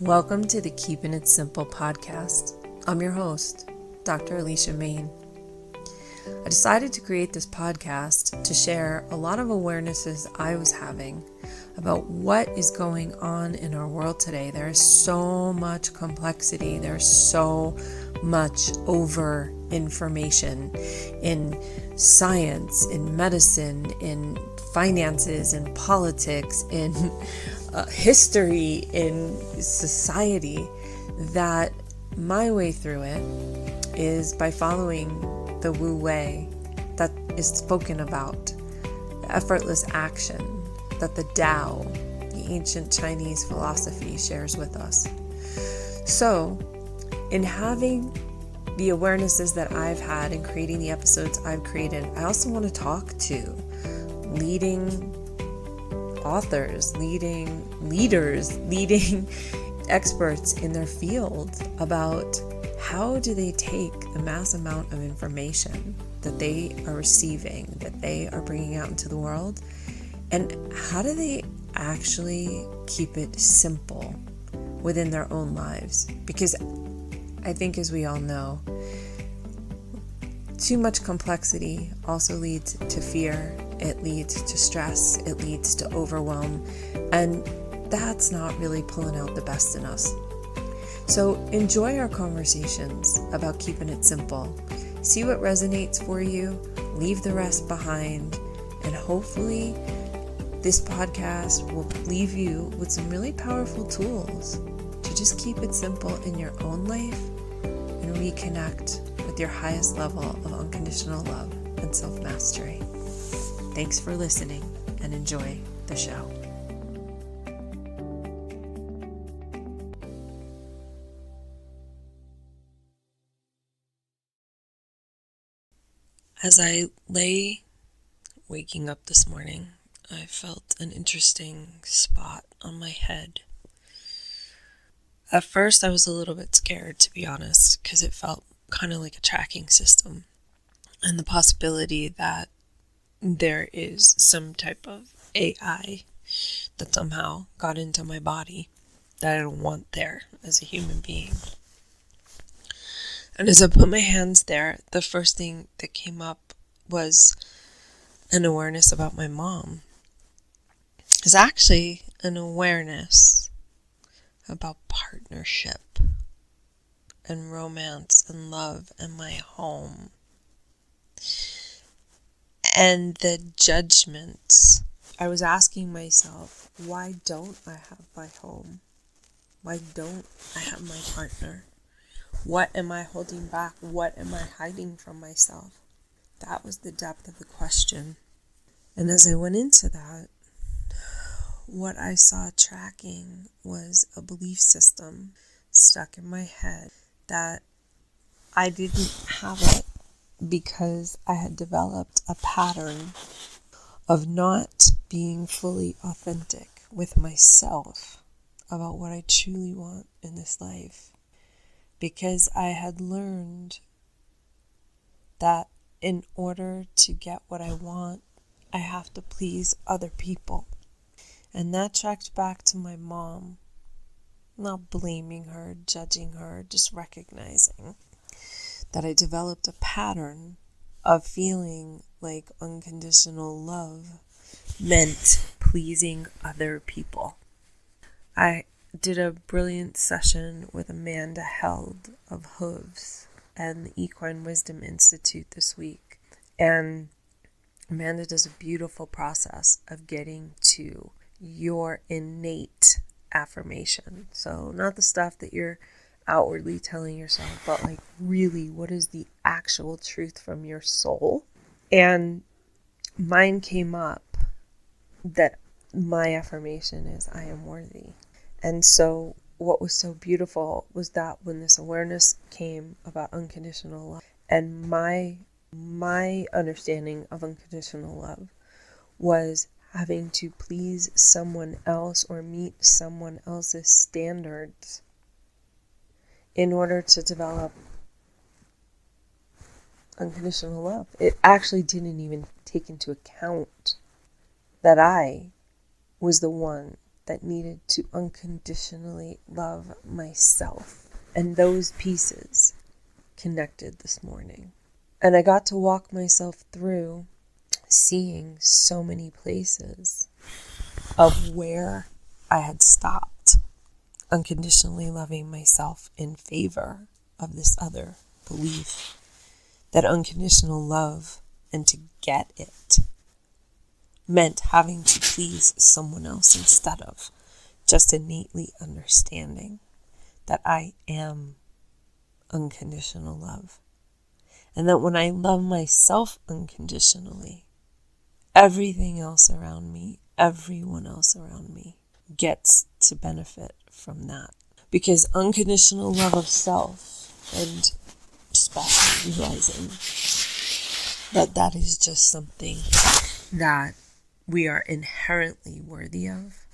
Welcome to the Keeping It Simple podcast. I'm your host, Dr. Alicia Main. I decided to create this podcast to share a lot of awarenesses I was having about what is going on in our world today. There is so much complexity. There's so much over information in science, in medicine, in finances, in politics, in history, in society, that my way through it is by following the Wu Wei that is spoken about, the effortless action that the Tao, the ancient Chinese philosophy, shares with us. So, in having the awarenesses that I've had and creating the episodes I've created, I also want to talk to leading authors, leading leaders, leading experts in their field about how do they take the mass amount of information that they are receiving, that they are bringing out into the world, and how do they actually keep it simple within their own lives? Because I think, as we all know, too much complexity also leads to fear. It leads to stress. It leads to overwhelm. And that's not really pulling out the best in us. So enjoy our conversations about keeping it simple. See what resonates for you. Leave the rest behind. And hopefully this podcast will leave you with some really powerful tools to just keep it simple in your own life and reconnect with your highest level of unconditional love and self-mastery. Thanks for listening and enjoy the show. As I lay waking up this morning, I felt an interesting spot on my head. At first, I was a little bit scared, to be honest, because it felt kind of like a tracking system, and the possibility that there is some type of AI that somehow got into my body that I don't want there as a human being. And as I put my hands there, the first thing that came up was an awareness about my mom. It's actually an awareness about partnership and romance and love and my home. And the judgments. I was asking myself, why don't I have my home? Why don't I have my partner? What am I holding back? What am I hiding from myself? That was the depth of the question. And as I went into that, what I saw tracking was a belief system stuck in my head that I didn't have it because I had developed a pattern of not being fully authentic with myself about what I truly want in this life. Because I had learned that in order to get what I want, I have to please other people. And that tracked back to my mom. Not blaming her, judging her, just recognizing that I developed a pattern of feeling like unconditional love meant pleasing other people. I did a brilliant session with Amanda Held of Hooves and the Equine Wisdom Institute this week. And Amanda does a beautiful process of getting to your innate affirmation. So not the stuff that you're outwardly telling yourself, but like really, what is the actual truth from your soul? And mine came up that my affirmation is, I am worthy. And so what was so beautiful was that when this awareness came about unconditional love, and my understanding of unconditional love was having to please someone else or meet someone else's standards in order to develop unconditional love. It actually didn't even take into account that I was the one that needed to unconditionally love myself. And those pieces connected this morning. And I got to walk myself through seeing so many places of where I had stopped unconditionally loving myself in favor of this other belief that unconditional love and to get it meant having to please someone else instead of just innately understanding that I am unconditional love. And that when I love myself unconditionally, everything else around me, everyone else around me gets to benefit from that. Because unconditional love of self, and especially realizing that is just something that we are inherently worthy of.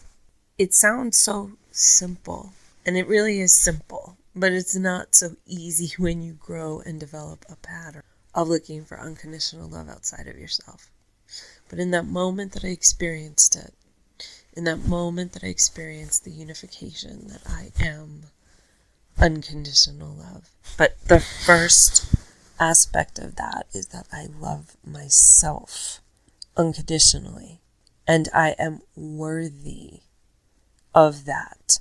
It sounds so simple, and it really is simple, but it's not so easy when you grow and develop a pattern of looking for unconditional love outside of yourself. But in that moment that I experienced it, in that moment that I experienced the unification that I am unconditional love. But the first aspect of that is that I love myself unconditionally. And I am worthy of that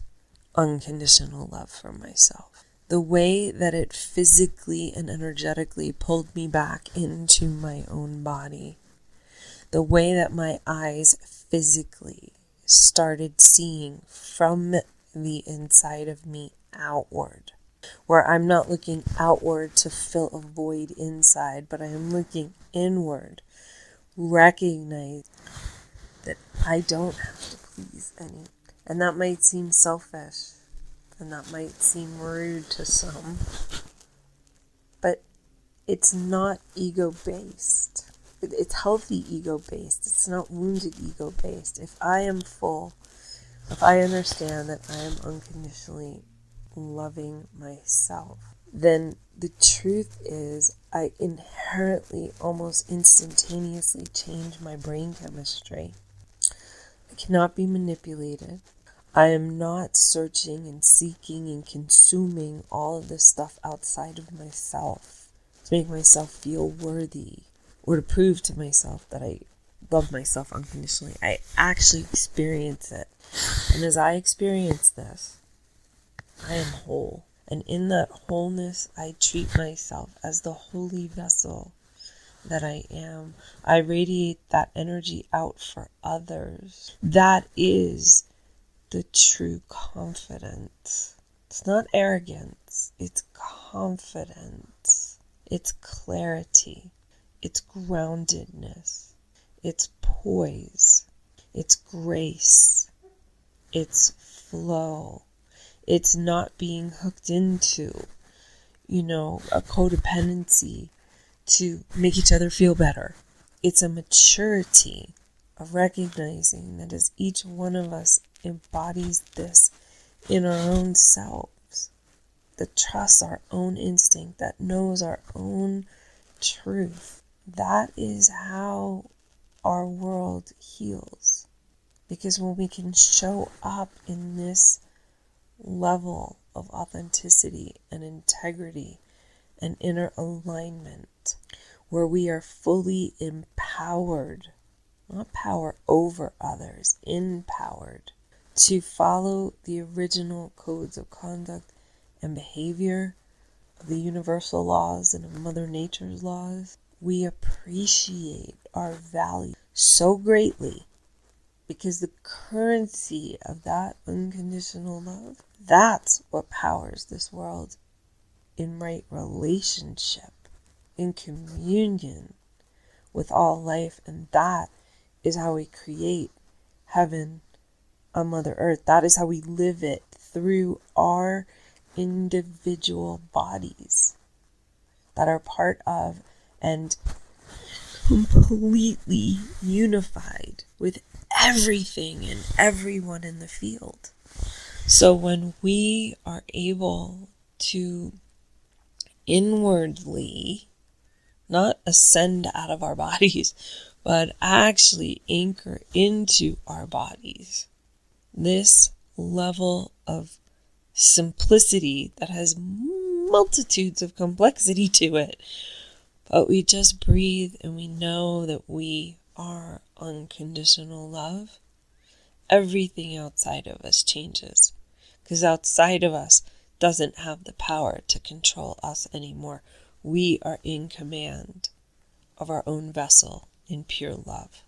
unconditional love for myself. The way that it physically and energetically pulled me back into my own body. The way that my eyes physically started seeing from the inside of me outward. Where I'm not looking outward to fill a void inside, but I am looking inward. Recognize that I don't have to please anyone. And that might seem selfish, and that might seem rude to some, but it's not ego-based. It's healthy ego-based. It's not wounded ego-based. If I am full, if I understand that I am unconditionally loving myself, then the truth is I inherently, almost instantaneously change my brain chemistry. I cannot be manipulated. I am not searching and seeking and consuming all of this stuff outside of myself to make myself feel worthy or to prove to myself that I love myself unconditionally. I actually experience it. And as I experience this, I am whole. And in that wholeness, I treat myself as the holy vessel that I am. I radiate that energy out for others. That is the true confidence. It's not arrogance. It's confidence. It's clarity. It's groundedness. It's poise. It's grace. It's flow. It's not being hooked into, a codependency to make each other feel better. It's a maturity of recognizing that as each one of us embodies this in our own selves, that trusts our own instinct, that knows our own truth, that is how our world heals. Because when we can show up in this level of authenticity and integrity and inner alignment, where we are fully empowered, not power over others, empowered to follow the original codes of conduct and behavior of the universal laws and of Mother Nature's laws, we appreciate our value so greatly because the currency of that unconditional love, that's what powers this world in right relationship, in communion with all life. And that is how we create heaven on Mother Earth. That is how we live it through our individual bodies that are part of and completely unified with everything and everyone in the field. So when we are able to inwardly not ascend out of our bodies, but actually anchor into our bodies this level of simplicity that has multitudes of complexity to it. But we just breathe and we know that we are unconditional love. Everything outside of us changes, because outside of us doesn't have the power to control us anymore. We are in command of our own vessel in pure love.